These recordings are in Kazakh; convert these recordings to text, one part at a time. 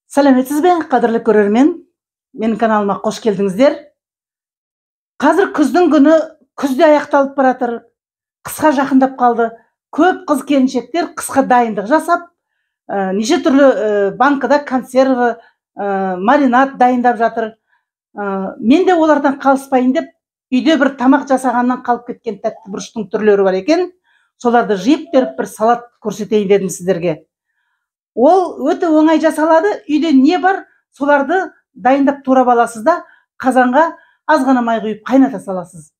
Сәлеметсіз бе, қадірлі көрермен? Менің каналыма қош келдіңіздер. Қазір күздің күні, күзде аяқталып баратыр. Қысқа жақындап қалды. Көп қыз келіншектер қысқа дайындық жасап, неше түрлі банкада консерві, маринад дайындап жатыр. Мен де олардан қалыспайын деп, үйде бір тамақ жасағаннан қалып кеткен тәтті бұрыштың түрлері бар екен. Соларды жиып теріп бір салат көрсетейін дедім сіздерге. Ол өте оңай жасалады. Үйде не бар, соларды дайындап турап аласыз да, қазанға аз ғана май құйып қайната саласыз.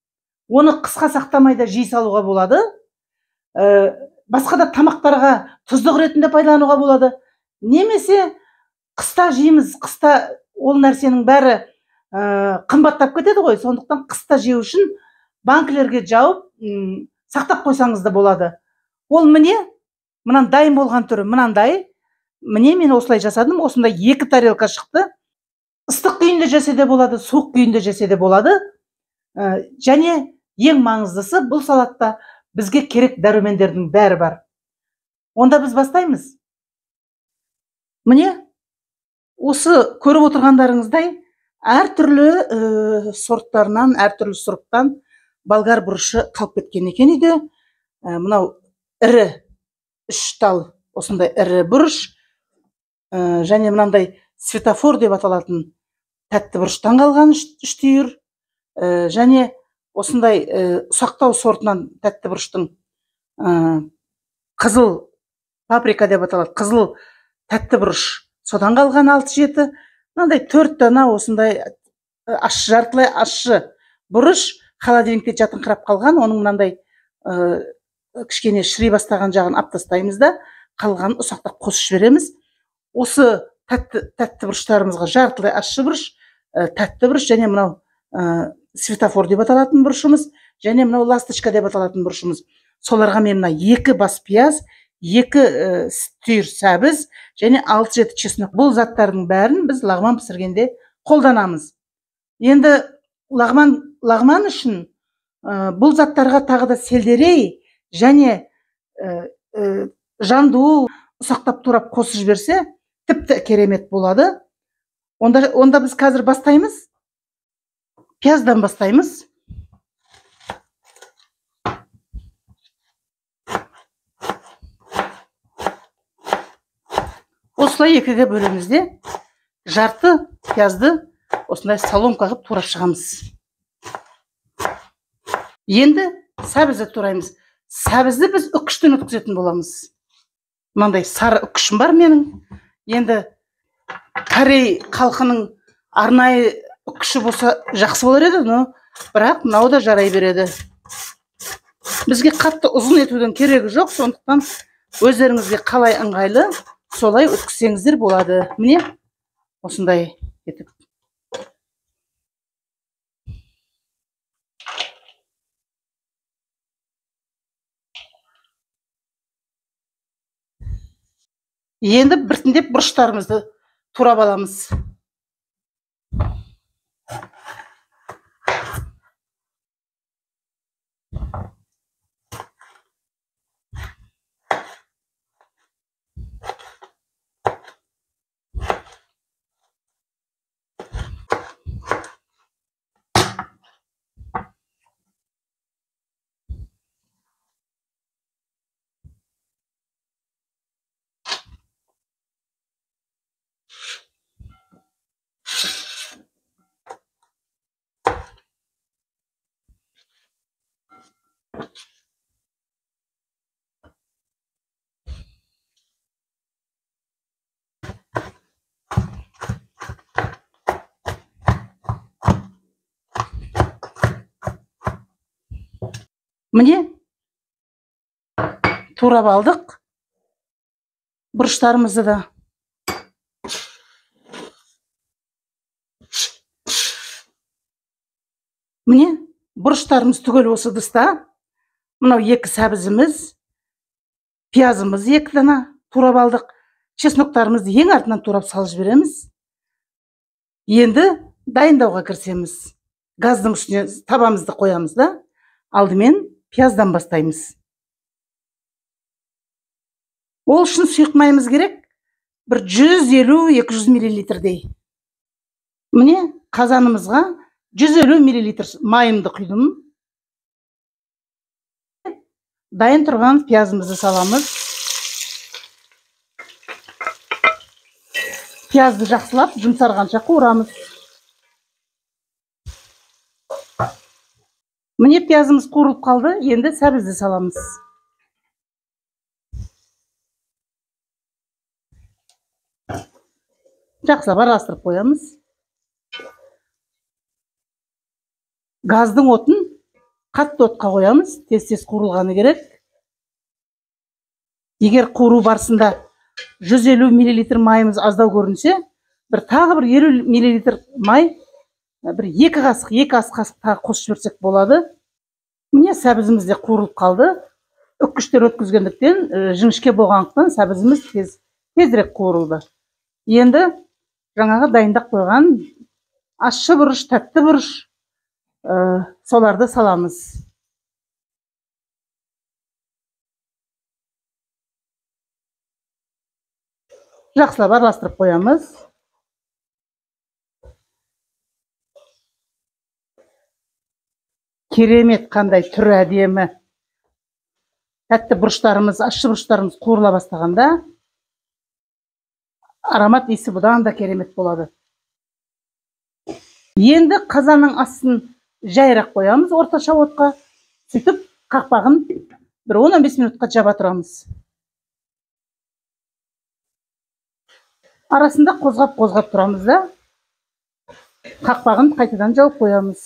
Оны қысқа сақтамай да жей салуға болады. Басқа да тамақтарға тұздық ретінде пайдалануға болады. Немесе қыста жейміз. Қыста ол нәрсенің бәрі қымбаттап кетеді ғой. Сондықтан қыста жеу үшін банкілерге жауып, сақтап қойсаңыз да болады. Ол мынан дайын болған түрі мынандай. Мен осылай жасадым. Осындай 2 тарелка шықты. Ыстық күйінде жесе де болады, суық күйінде жесе де болады. Және ең маңыздысы, бұл салатта бізге керек дәрумендердің бәрі бар. Онда біз бастаймыз. Осы көріп отырғандарыңыздай, әртүрлі сорттарынан, әртүрлі сұрыптан болгар бұрышы қалып кеткен екен үйде. Мынау ірі 3 тал осындай ірі бұрыш, және мынандай светофор деп аталатын тәтті бұрыштан қалған 3 түйір, және осындай ұсақтау сортынан тәтті бұрыштың қызыл паприка деп аталады, қызыл тәтті бұрыш, содан қалған 6-7, мынандай 4 дана осындай жартылай ащы бұрыш холодильникте жатыңқырап қалған. Оның мынандай кішкене шіри бастаған жағын алып тастаймыз да, қалғанын ұсақтап қосып жібереміз. Осы тәтті бұрыштарымызға жартылай ащы бұрыш, тәтті бұрыш, және мынау светофор деп аталатын бұрышымыз, және мынау ласточка деп аталатын бұрышымыз. Соларға мен 2 бас пияз, 2 түйір сәбіз, және 6-7 чеснок. Бұл заттардың бәрін біз лағман пісіргенде қолданамыз. Енді лағман үшін бұл заттарға тағы да сельдерей және жандуыл ұсақтап турап қосып жіберсе, тіпті керемет болады. Онда біз қазір бастаймыз. Пияздан бастаймыз. Осылай 2-ге бөлеміз де, жарты пиязды осындай соломка қылып турап шығамыз. Енді сәбізді тураймыз. Сәбізді біз үккіштен өткізетін боламыз. Мынандай сары үккішім бар менің. Енді Корей халқының арнайы үккіші болса жақсы болар еді, бірақ мынау да жарай береді. Бізге қатты ұзын етудің керегі жоқ, сондықтан өздеріңізге қалай ыңғайлы, солай өткізсеңіздер болады. Міне, осындай етіп. Енді біртіндеп бұрыштарымызды турап аламыз. Міне, турап алдық бұрыштарымызды да. Міне, бұрыштарымыз түгел осы дыста. Мынау 2 сәбізіміз, пиязымыз 2 дана турап алдық. Чесноктарымызды ең артынан турап салып жібереміз. Енді дайындауға кірісеміз. Газдың үстіне табамызды қоямыз да, алдымен пияздан бастаймыз. Ол үшін сұйық майымыз керек. бір 150-200 миллилитрдей. Міне қазанымызға 150 миллилитр майымды құйдым. Дайын тұрған пиязымызды саламыз. Пиязды жақсылап жұмсарғанша қуырамыз. Міне пиязымыз қуырылып қалды, енді сәбізді саламыз. Жақсылап араластырып қоямыз. Газдың отын қатты отқа қоямыз, тез-тез қуырылғаны керек. Егер қуыру барысында 150 миллилитр майымыз аздау көрінсе, тағы бір 50 миллилитр май, бір 2 қасық, 2 ас қасық тағы қосып жіберсек болады. Міне сәбізіміз де қуырылып қалды. Үккіштер өткізгендіктен, жіңішке болғандықтан сәбізіміз тезірек қуырылды. Енді жаңағы дайындап қойған ащы бұрыш, тәтті бұрыш, соларды саламыз. Жақсылап араластырып қоямыз. Керемет, қандай түрі әдемі. Тәтті бұрыштарымыз, ащы бұрыштарымыз қуырыла бастағанда, аромат иісі бұдан да керемет болады. Енді қазанның астын жайырақ қоямыз орташа отқа. Сөйтіп қақпағын бір 10-15 минутқа жаба тұрамыз. Арасында қозғап тұрамыз да, қақпағын қайтадан жауып қоямыз.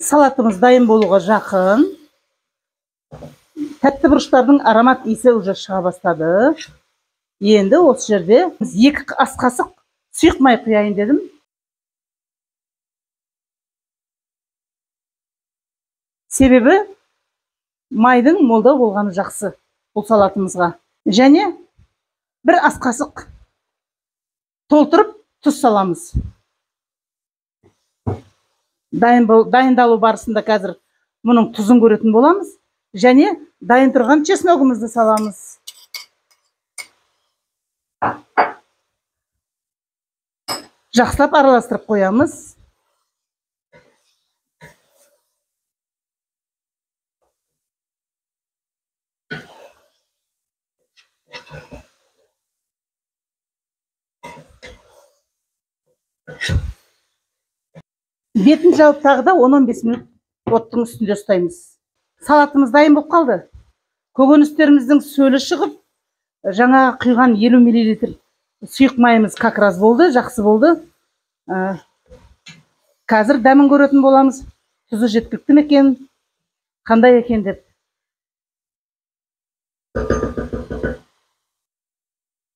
Салатымыз дайын болуға жақын. Тәтті бұрыштардың аромат иісі уже шыға бастады. Енді осы жерде 2 ас қасық сұйық май құяйын дедім. Себебі майдың молдау болғаны жақсы бұл салатымызға. Және 1 ас қасық толтырып тұз саламыз. Дайындалу барысында қазір мұның тұзын көретін боламыз. Және дайын тұрған чесногымызды саламыз. Жақсылап араластырып қоямыз. Бетін жауып тағы да 10-15 минут оттың үстінде ұстаймыз. Салатымыз дайын болып қалды. Көкөністеріміздің сөлі шығып, жаңа құйған 50 миллилитр сұйық майымыз как раз болды, жақсы болды. Қазір дәмін көретін боламыз. Тұзы жеткілікті ме екен, қандай екен деп.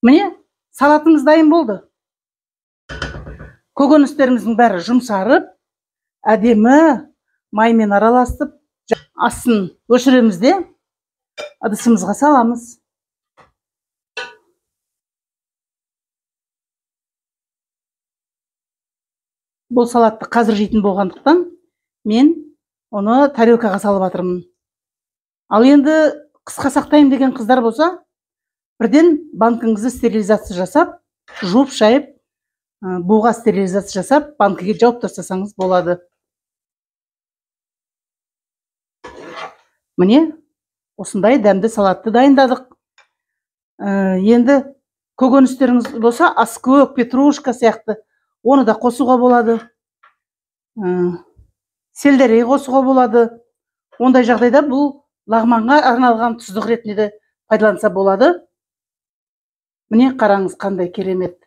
Міне, салатымыз дайын болды. Көкөністеріміздің бәрі жұмсарып, әдемі маймен араластып, астын өшіреміз де ыдысымызға саламыз. Бұл салатты қазір жейтін болғандықтан, мен оны тарелкаға салып жатырмын. Ал енді қысқа сақтаймын деген қыздар болса, бірден банкаңызды стерилизация жасап, жуып шайып, буға стерилизация жасап, банкіге жауып тастасаңыз болады. Міне, осындай дәмді салатты дайындадық. Енді көкөністеріңіз болса, аскөк, петрушка сияқты, оны да қосуға болады. Сельдерей қосуға болады. Ондай жағдайда бұл лағманға арналған тұздық ретінде де пайдаланса болады. Міне қараңыз, қандай керемет.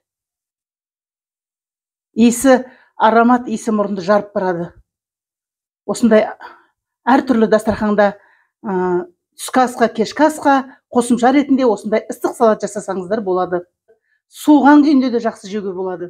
Иісі, аромат иісі мұрынды жарып барады. Осындай әртүрлі дастарханда түскі асқа, кешкі асқа қосымша ретінде осындай ыстық салат жасасаңыздар болады. Суыған күйінде де жақсы жеуге болады.